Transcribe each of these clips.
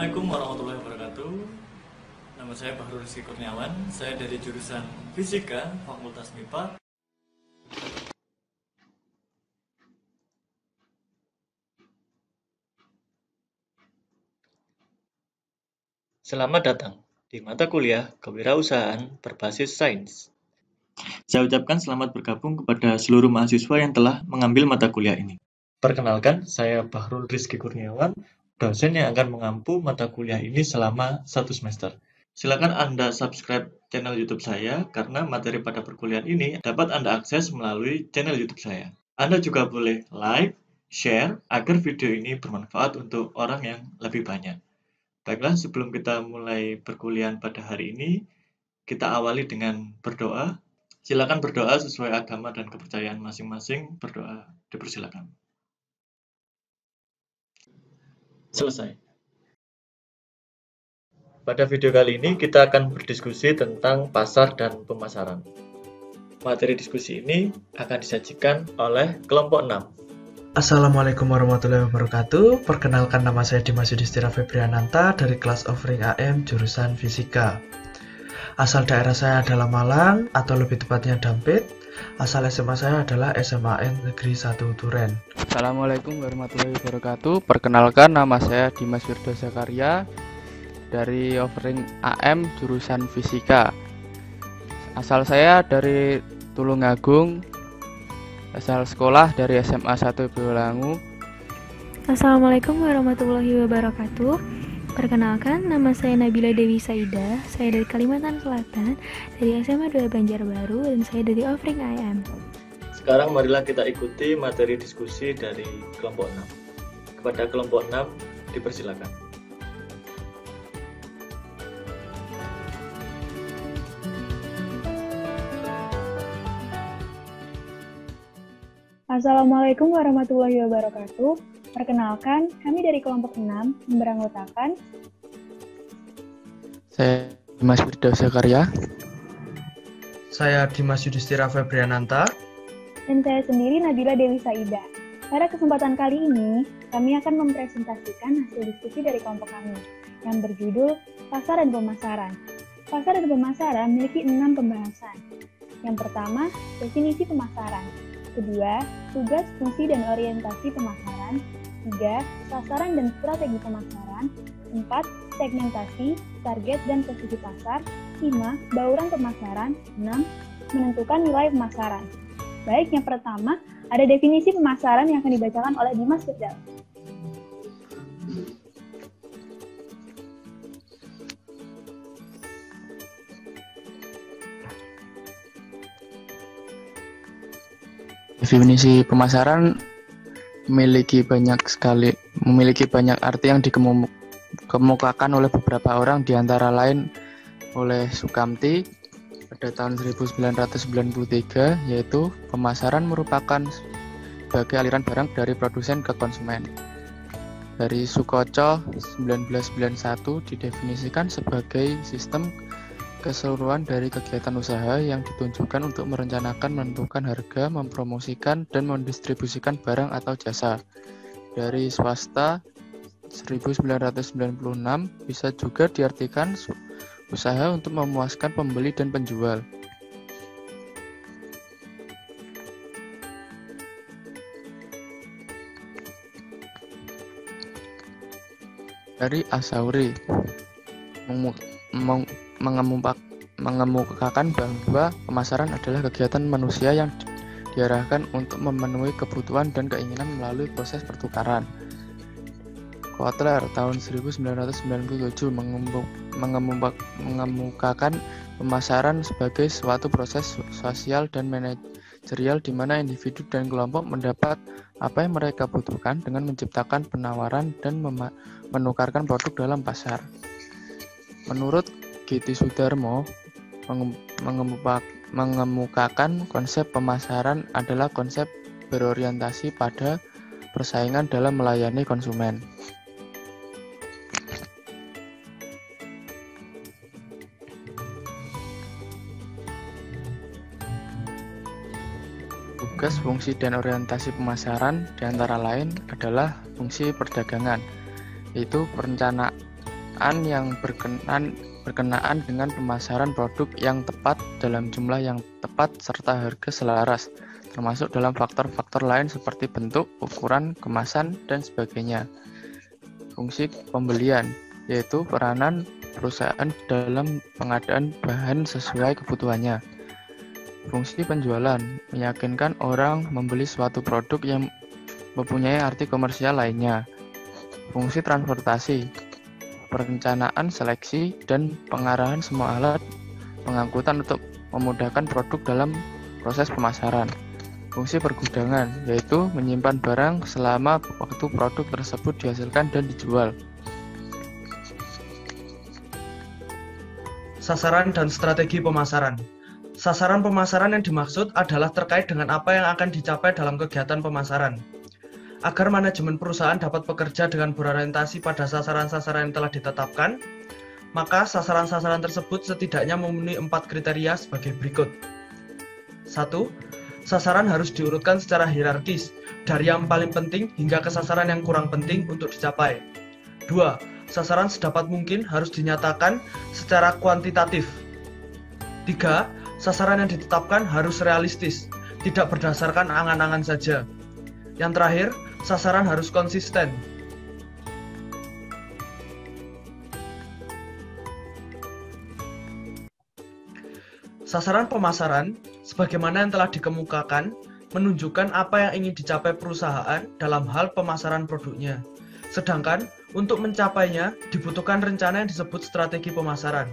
Assalamualaikum warahmatullahi wabarakatuh. Nama saya Bahrul Rizky Kurniawan. Saya dari jurusan Fisika, Fakultas MIPA. Selamat datang di mata kuliah Kewirausahaan Berbasis Sains. Saya ucapkan selamat bergabung kepada seluruh mahasiswa yang telah mengambil mata kuliah ini. Perkenalkan, saya Bahrul Rizky Kurniawan, dosen yang akan mengampu mata kuliah ini selama 1 semester. Silakan Anda subscribe channel YouTube saya karena materi pada perkuliahan ini dapat Anda akses melalui channel YouTube saya. Anda juga boleh like, share agar video ini bermanfaat untuk orang yang lebih banyak. Baiklah, sebelum kita mulai perkuliahan pada hari ini, kita awali dengan berdoa. Silakan berdoa sesuai agama dan kepercayaan masing-masing. Berdoa dipersilakan. Selesai. Pada video kali ini kita akan berdiskusi tentang pasar dan pemasaran. Materi diskusi ini akan disajikan oleh kelompok 6. Assalamualaikum warahmatullahi wabarakatuh. Perkenalkan, nama saya Dimas Yudhistira Febriananta dari kelas offering AM jurusan Fisika. Asal daerah saya adalah Malang atau lebih tepatnya Dampit. Asal SMA saya adalah SMAN Negeri 1 Duren. Assalamualaikum warahmatullahi wabarakatuh. Perkenalkan, nama saya Dimas Wirdo Zakaria dari offering AM jurusan Fisika. Asal saya dari Tulungagung. Asal sekolah dari SMA 1 Bolangu. Assalamualaikum warahmatullahi wabarakatuh. Perkenalkan, nama saya Nabila Dewi Saida. Saya dari Kalimantan Selatan, dari SMA 2 Banjarbaru, dan saya dari offering IM. Sekarang marilah kita ikuti materi diskusi dari kelompok 6. Kepada kelompok 6, dipersilakan. Assalamualaikum warahmatullahi wabarakatuh. Perkenalkan, kami dari kelompok 6 yang beranggotakan Saya Dimas Wirdo Zakaria. Saya Dimas Yudhistira Febriananta. dan saya sendiri Nabila Dewi Saida. Pada kesempatan kali ini, kami akan mempresentasikan hasil diskusi dari kelompok kami yang berjudul Pasar dan Pemasaran. Pasar dan pemasaran memiliki 6 pembahasan. Yang pertama, definisi pemasaran. Kedua, tugas, fungsi, dan orientasi pemasaran. 3. Sasaran dan strategi pemasaran. 4. Segmentasi, target, dan posisi pasar. 5. Bauran pemasaran. 6. Menentukan nilai pemasaran. Baik, yang pertama, ada definisi pemasaran yang akan dibacakan oleh Dimas Firdaus. Definisi pemasaran memiliki banyak arti yang dikemukakan oleh beberapa orang, di antara lain oleh Sukamti pada tahun 1993, yaitu pemasaran merupakan sebagai aliran barang dari produsen ke konsumen. Dari Sukoco 1991 didefinisikan sebagai sistem keseluruhan dari kegiatan usaha yang ditunjukkan untuk merencanakan, menentukan harga, mempromosikan, dan mendistribusikan barang atau jasa. Dari Swasta 1996 bisa juga diartikan usaha untuk memuaskan pembeli dan penjual. Dari Asauri mengemukakan bahwa pemasaran adalah kegiatan manusia yang diarahkan untuk memenuhi kebutuhan dan keinginan melalui proses pertukaran. Kotler tahun 1997 mengemukakan pemasaran sebagai suatu proses sosial dan manajerial di mana individu dan kelompok mendapat apa yang mereka butuhkan dengan menciptakan penawaran dan menukarkan produk dalam pasar. Menurut Giti Sudarmo, mengemukakan konsep pemasaran adalah konsep berorientasi pada persaingan dalam melayani konsumen. Tugas, fungsi, dan orientasi pemasaran diantara lain adalah fungsi perdagangan, yaitu yang berkenaan dengan pemasaran produk yang tepat dalam jumlah yang tepat serta harga selaras, termasuk dalam faktor-faktor lain seperti bentuk, ukuran, kemasan, dan sebagainya. Fungsi pembelian, yaitu peranan perusahaan dalam pengadaan bahan sesuai kebutuhannya. Fungsi penjualan, meyakinkan orang membeli suatu produk yang mempunyai arti komersial lainnya. Fungsi transportasi, perencanaan, seleksi, dan pengarahan semua alat pengangkutan untuk memudahkan produk dalam proses pemasaran. Fungsi pergudangan, yaitu menyimpan barang selama waktu produk tersebut dihasilkan dan dijual. Sasaran dan strategi pemasaran. Sasaran pemasaran yang dimaksud adalah terkait dengan apa yang akan dicapai dalam kegiatan pemasaran. Agar manajemen perusahaan dapat bekerja dengan berorientasi pada sasaran-sasaran yang telah ditetapkan, maka sasaran-sasaran tersebut setidaknya memenuhi 4 kriteria sebagai berikut. 1. Sasaran harus diurutkan secara hierarkis, dari yang paling penting hingga ke sasaran yang kurang penting untuk dicapai. 2. Sasaran sedapat mungkin harus dinyatakan secara kuantitatif. 3. Sasaran yang ditetapkan harus realistis, tidak berdasarkan angan-angan saja. Yang terakhir, sasaran harus konsisten. Sasaran pemasaran, sebagaimana yang telah dikemukakan, menunjukkan apa yang ingin dicapai perusahaan dalam hal pemasaran produknya. Sedangkan, untuk mencapainya, dibutuhkan rencana yang disebut strategi pemasaran.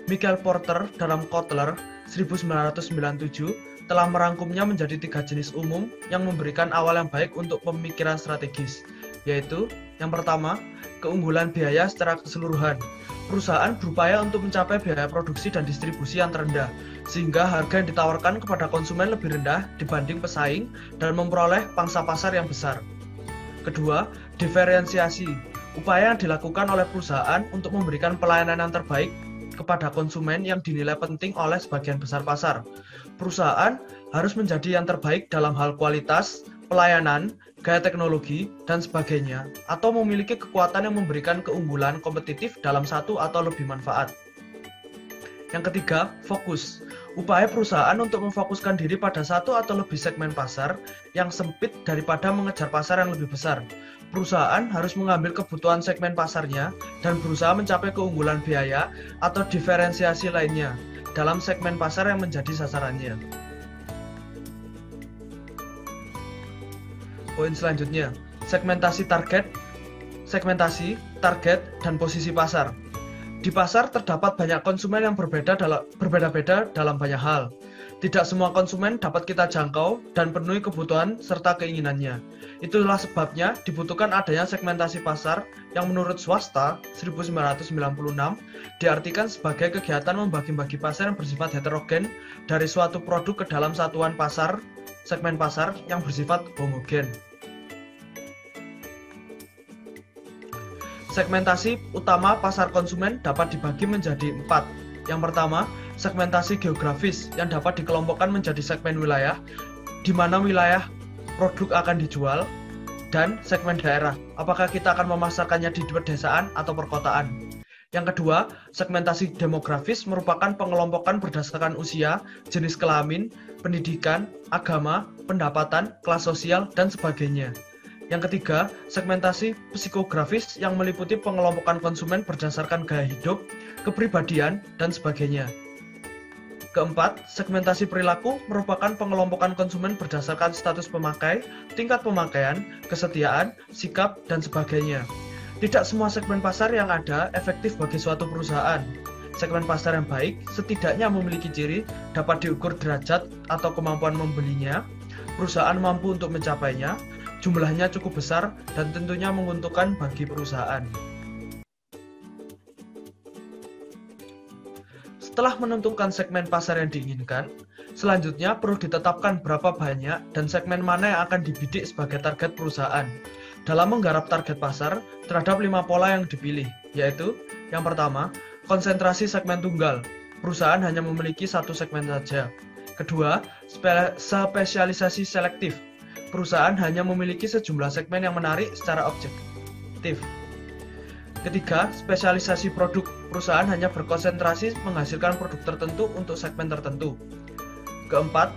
Michael Porter dalam Kotler 1997 telah merangkumnya menjadi 3 jenis umum yang memberikan awal yang baik untuk pemikiran strategis, yaitu yang pertama, keunggulan biaya secara keseluruhan. Perusahaan berupaya untuk mencapai biaya produksi dan distribusi yang terendah, sehingga harga yang ditawarkan kepada konsumen lebih rendah dibanding pesaing dan memperoleh pangsa pasar yang besar. Kedua, diferensiasi. Upaya yang dilakukan oleh perusahaan untuk memberikan pelayanan yang terbaik kepada konsumen yang dinilai penting oleh sebagian besar pasar. Perusahaan harus menjadi yang terbaik dalam hal kualitas, pelayanan, gaya teknologi, dan sebagainya, atau memiliki kekuatan yang memberikan keunggulan kompetitif dalam satu atau lebih manfaat. Yang ketiga, fokus. Upaya perusahaan untuk memfokuskan diri pada satu atau lebih segmen pasar yang sempit daripada mengejar pasar yang lebih besar. Perusahaan harus mengambil kebutuhan segmen pasarnya dan berusaha mencapai keunggulan biaya atau diferensiasi lainnya dalam segmen pasar yang menjadi sasarannya. Poin selanjutnya, segmentasi, target, dan posisi pasar. Di pasar terdapat banyak konsumen yang berbeda-beda dalam banyak hal. Tidak semua konsumen dapat kita jangkau dan penuhi kebutuhan serta keinginannya. Itulah sebabnya dibutuhkan adanya segmentasi pasar yang menurut swasta 1996 diartikan sebagai kegiatan membagi-bagi pasar yang bersifat heterogen dari suatu produk ke dalam satuan pasar, segmen pasar yang bersifat homogen. Segmentasi utama pasar konsumen dapat dibagi menjadi 4. Yang pertama, segmentasi geografis yang dapat dikelompokkan menjadi segmen wilayah, di mana wilayah produk akan dijual, dan segmen daerah, apakah kita akan memasarkannya di pedesaan atau perkotaan. Yang kedua, segmentasi demografis merupakan pengelompokan berdasarkan usia, jenis kelamin, pendidikan, agama, pendapatan, kelas sosial, dan sebagainya. Yang ketiga, segmentasi psikografis yang meliputi pengelompokan konsumen berdasarkan gaya hidup, kepribadian, dan sebagainya. Keempat, segmentasi perilaku merupakan pengelompokan konsumen berdasarkan status pemakai, tingkat pemakaian, kesetiaan, sikap, dan sebagainya. Tidak semua segmen pasar yang ada efektif bagi suatu perusahaan. Segmen pasar yang baik setidaknya memiliki ciri dapat diukur derajat atau kemampuan membelinya, perusahaan mampu untuk mencapainya, jumlahnya cukup besar, dan tentunya menguntungkan bagi perusahaan. Setelah menentukan segmen pasar yang diinginkan, selanjutnya perlu ditetapkan berapa banyak dan segmen mana yang akan dibidik sebagai target perusahaan. Dalam menggarap target pasar, terhadap 5 pola yang dipilih, yaitu yang pertama, konsentrasi segmen tunggal. Perusahaan hanya memiliki satu segmen saja. Kedua, spesialisasi selektif. Perusahaan hanya memiliki sejumlah segmen yang menarik secara objektif. Ketiga, spesialisasi produk. Perusahaan hanya berkonsentrasi menghasilkan produk tertentu untuk segmen tertentu. Keempat,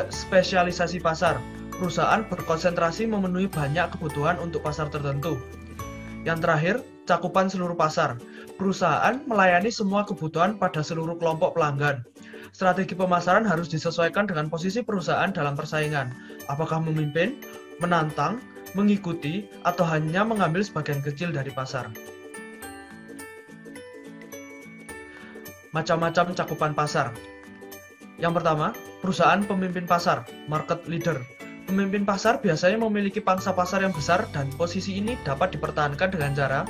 spesialisasi pasar. Perusahaan berkonsentrasi memenuhi banyak kebutuhan untuk pasar tertentu. Yang terakhir, cakupan seluruh pasar. Perusahaan melayani semua kebutuhan pada seluruh kelompok pelanggan. Strategi pemasaran harus disesuaikan dengan posisi perusahaan dalam persaingan. Apakah memimpin, menantang, mengikuti, atau hanya mengambil sebagian kecil dari pasar. Macam-macam cakupan pasar. Yang pertama, perusahaan pemimpin pasar, market leader. Pemimpin pasar biasanya memiliki pangsa pasar yang besar dan posisi ini dapat dipertahankan dengan cara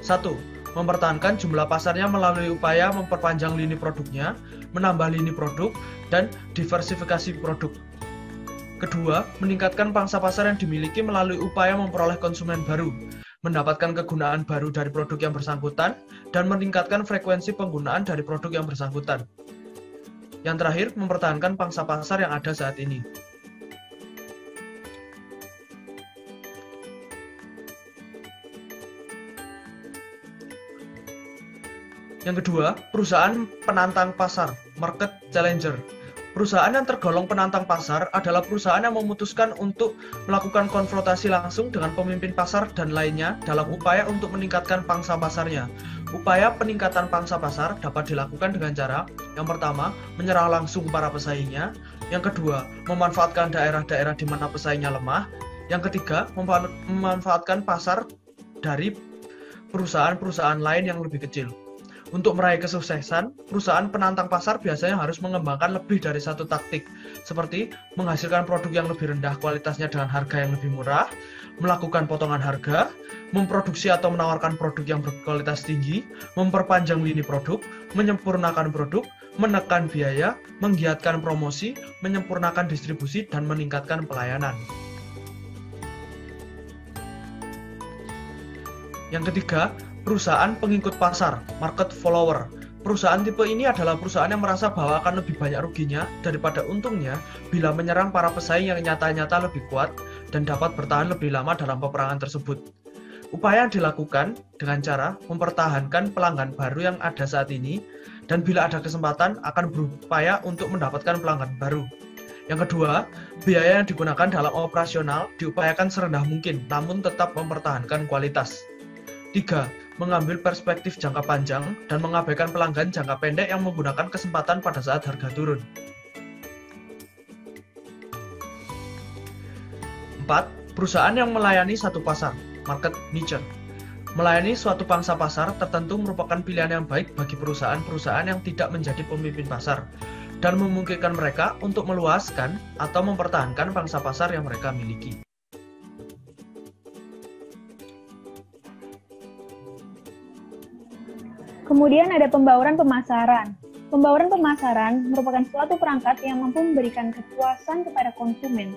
1. Mempertahankan jumlah pasarnya melalui upaya memperpanjang lini produknya, menambah lini produk, dan diversifikasi produk. Kedua, meningkatkan pangsa pasar yang dimiliki melalui upaya memperoleh konsumen baru, mendapatkan kegunaan baru dari produk yang bersangkutan, dan meningkatkan frekuensi penggunaan dari produk yang bersangkutan. Yang terakhir, mempertahankan pangsa pasar yang ada saat ini. Yang kedua, perusahaan penantang pasar, market challenger. Perusahaan yang tergolong penantang pasar adalah perusahaan yang memutuskan untuk melakukan konfrontasi langsung dengan pemimpin pasar dan lainnya dalam upaya untuk meningkatkan pangsa pasarnya. Upaya peningkatan pangsa pasar dapat dilakukan dengan cara, yang pertama, menyerang langsung para pesaingnya, yang kedua, memanfaatkan daerah-daerah di mana pesaingnya lemah, yang ketiga, memanfaatkan pasar dari perusahaan-perusahaan lain yang lebih kecil. Untuk meraih kesuksesan, perusahaan penantang pasar biasanya harus mengembangkan lebih dari satu taktik, seperti menghasilkan produk yang lebih rendah kualitasnya dengan harga yang lebih murah, melakukan potongan harga, memproduksi atau menawarkan produk yang berkualitas tinggi, memperpanjang lini produk, menyempurnakan produk, menekan biaya, menggiatkan promosi, menyempurnakan distribusi, dan meningkatkan pelayanan. Yang ketiga, perusahaan pengikut pasar, market follower. Perusahaan tipe ini adalah perusahaan yang merasa bahwa akan lebih banyak ruginya daripada untungnya bila menyerang para pesaing yang nyata-nyata lebih kuat dan dapat bertahan lebih lama dalam peperangan tersebut. Upaya yang dilakukan dengan cara mempertahankan pelanggan baru yang ada saat ini, dan bila ada kesempatan akan berupaya untuk mendapatkan pelanggan baru. Yang kedua, biaya yang digunakan dalam operasional diupayakan serendah mungkin, namun tetap mempertahankan kualitas. 3. Mengambil perspektif jangka panjang dan mengabaikan pelanggan jangka pendek yang menggunakan kesempatan pada saat harga turun. 4. Perusahaan yang melayani satu pasar, market niche. Melayani suatu pangsa pasar tertentu merupakan pilihan yang baik bagi perusahaan-perusahaan yang tidak menjadi pemimpin pasar dan memungkinkan mereka untuk meluaskan atau mempertahankan pangsa pasar yang mereka miliki. Kemudian ada pembauran pemasaran. Pembauran pemasaran merupakan suatu perangkat yang mampu memberikan kepuasan kepada konsumen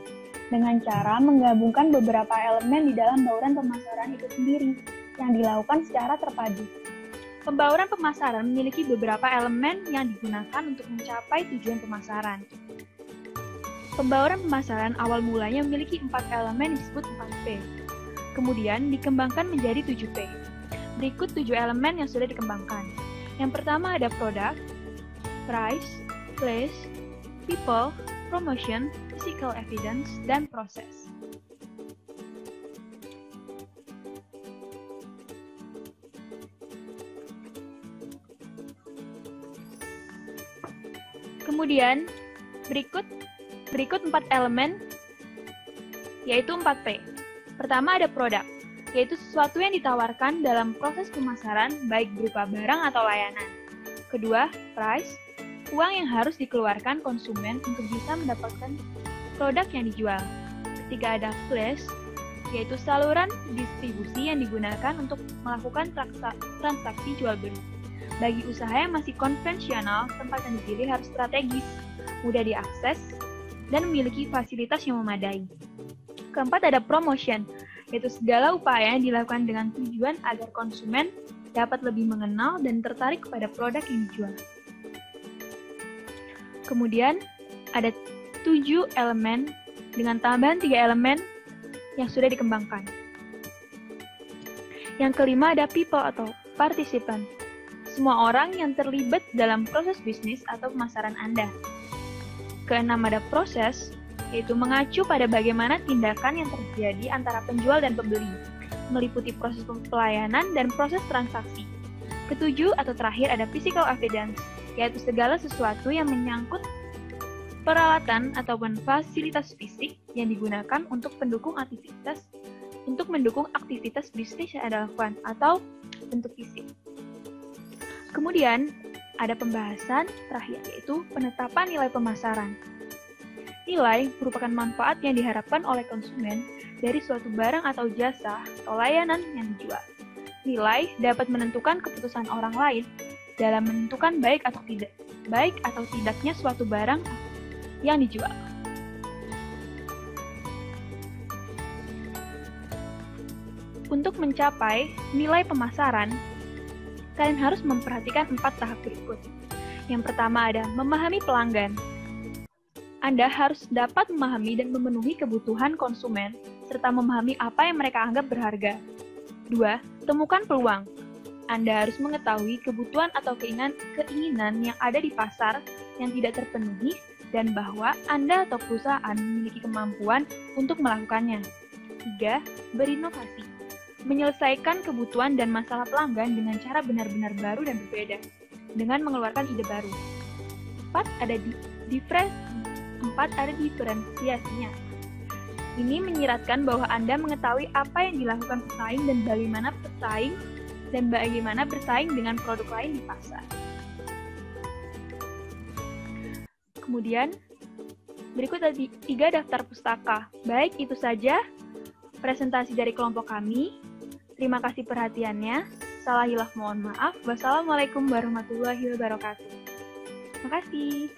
dengan cara menggabungkan beberapa elemen di dalam bauran pemasaran itu sendiri yang dilakukan secara terpadu. Pembauran pemasaran memiliki beberapa elemen yang digunakan untuk mencapai tujuan pemasaran. Pembauran pemasaran awal mulanya memiliki 4 elemen disebut 4P. Kemudian dikembangkan menjadi 7P. Berikut 7 elemen yang sudah dikembangkan. Yang pertama ada product, price, place, people, promotion, physical evidence, dan proses. Kemudian berikut 4 elemen yaitu 4P. Pertama ada produk, yaitu sesuatu yang ditawarkan dalam proses pemasaran baik berupa barang atau layanan. Kedua, price, uang yang harus dikeluarkan konsumen untuk bisa mendapatkan produk yang dijual. Ketiga ada place, yaitu saluran distribusi yang digunakan untuk melakukan transaksi jual beli. Bagi usaha yang masih konvensional, tempat yang dipilih harus strategis, mudah diakses, dan memiliki fasilitas yang memadai. Keempat ada promotion, yaitu segala upaya yang dilakukan dengan tujuan agar konsumen dapat lebih mengenal dan tertarik kepada produk yang dijual. Kemudian, ada 7 elemen dengan tambahan 3 elemen yang sudah dikembangkan. Yang kelima ada people atau participant. Semua orang yang terlibat dalam proses bisnis atau pemasaran Anda. Keenam ada proses, yaitu mengacu pada bagaimana tindakan yang terjadi antara penjual dan pembeli, meliputi proses pelayanan dan proses transaksi. Ketujuh atau terakhir ada physical evidence, yaitu segala sesuatu yang menyangkut peralatan ataupun fasilitas fisik yang digunakan untuk mendukung aktivitas bisnis yang Anda lakukan atau bentuk fisik. Kemudian, ada pembahasan terakhir, yaitu penetapan nilai pemasaran. Nilai merupakan manfaat yang diharapkan oleh konsumen dari suatu barang atau jasa atau layanan yang dijual. Nilai dapat menentukan keputusan orang lain dalam menentukan baik atau tidaknya suatu barang yang dijual. Untuk mencapai nilai pemasaran, kalian harus memperhatikan 4 tahap berikut. Yang pertama ada memahami pelanggan. Anda harus dapat memahami dan memenuhi kebutuhan konsumen, serta memahami apa yang mereka anggap berharga. 2. Temukan peluang. Anda harus mengetahui kebutuhan atau keinginan yang ada di pasar yang tidak terpenuhi, dan bahwa Anda atau perusahaan memiliki kemampuan untuk melakukannya. 3. Berinovasi. Menyelesaikan kebutuhan dan masalah pelanggan dengan cara benar-benar baru dan berbeda, dengan mengeluarkan ide baru. 4. Ada diferensiasinya. Ini menyiratkan bahwa Anda mengetahui apa yang dilakukan pesaing dan bagaimana bersaing dengan produk lain di pasar. Kemudian, berikut ada 3 daftar pustaka. Baik, itu saja presentasi dari kelompok kami. Terima kasih perhatiannya. Salah hilaf mohon maaf. Wassalamualaikum warahmatullahi wabarakatuh. Terima kasih.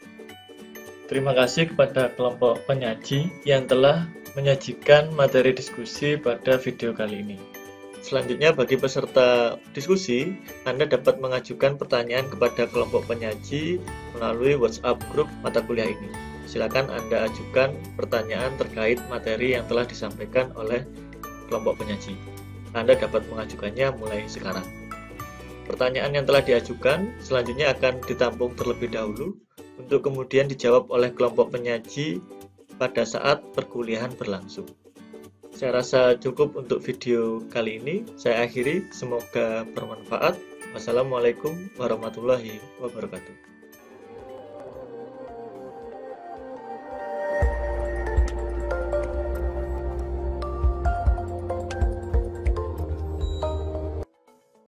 Terima kasih kepada kelompok penyaji yang telah menyajikan materi diskusi pada video kali ini. Selanjutnya, bagi peserta diskusi, Anda dapat mengajukan pertanyaan kepada kelompok penyaji melalui WhatsApp grup mata kuliah ini. Silakan Anda ajukan pertanyaan terkait materi yang telah disampaikan oleh kelompok penyaji. Anda dapat mengajukannya mulai sekarang. Pertanyaan yang telah diajukan selanjutnya akan ditampung terlebih dahulu untuk kemudian dijawab oleh kelompok penyaji pada saat perkuliahan berlangsung. Saya rasa cukup untuk video kali ini. Saya akhiri, semoga bermanfaat. Wassalamualaikum warahmatullahi wabarakatuh.